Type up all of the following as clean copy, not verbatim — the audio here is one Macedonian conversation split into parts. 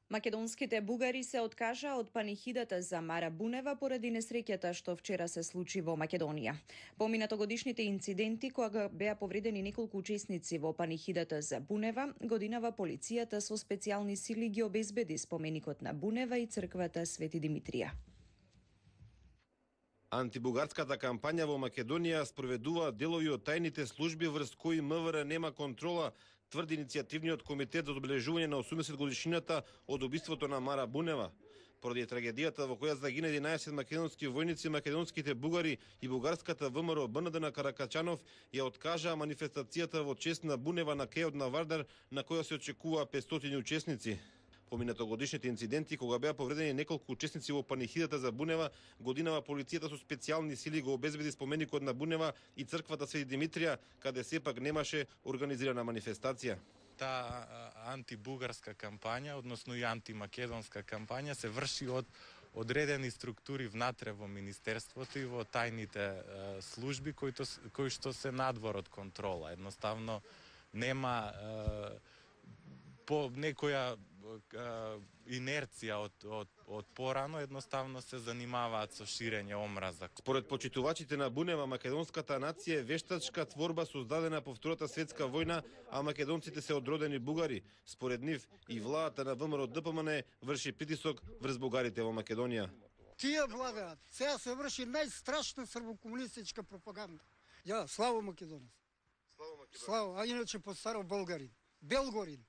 Македонските бугари се откажаа од панихидата за Мара Бунева поради несреќата што вчера се случи во Македонија. Поминатогодишните инциденти кога беа повредени неколку учесници во панихидата за Бунева, годинава полицијата со специјални сили ги обезбеди споменикот на Бунева и црквата Свети Димитрија. Антибугарската кампања во Македонија спроведува делови од тајните служби врз кои МВР нема контрола, тврди иницијативниот комитет за одбележување на 80 годишнината од убиството на Мара Бунева. Поради трагедијата во која загина 11 македонски војници, македонските бугари и бугарската ВМРО БНД Каракачанов ја откажаа манифестацијата во чест на Бунева на кејот на Вардар, на која се очекува 500 учесници. Поминатогодишните инциденти кога беа повредени неколку учесници во панихидата за Бунева, годинава полицијата со специјални сили го обезбеди споменикот на Бунева и црквата Свети Димитрија, каде сепак немаше организирана манифестација. Таа антибугарска кампања, односно и антимакедонска кампања се врши од одредени структури внатре во Министерството и во тајните служби кои што се надвор од контрола. Едноставно нема по некоја инерција од порано, едноставно се занимаваат со ширење омраза. Според почитувачите на Бунева, македонската нација е вештачка творба создадена по Втората светска војна, а македонците се одродени бугари. Според нив и владата на ВМРО ДПМН врши притисок врз бугарите во Македонија. Тие владеат. Сега се врши најстрашна србокомунистичка пропаганда. Ја, славо Македонец. Славо, а иначе по старо българин. Белгорин.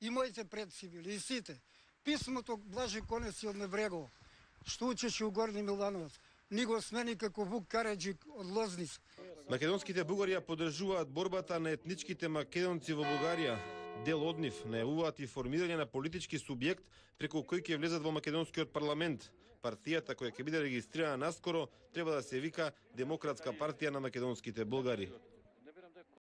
И моите предци били, и сите. Писмото Блаже Конец од Неврегово, што учеше у Горни Милановец, ни го смени како Вук Караджик од Лозница. Македонските бугари ја поддржуваат борбата на етничките македонци во Бугарија. Дел од нив најавуваат и формирање на политички субјект преку кој ќе влезат во македонскиот парламент. Партијата која ќе биде регистрирана наскоро треба да се вика Демократска партија на македонските бугари.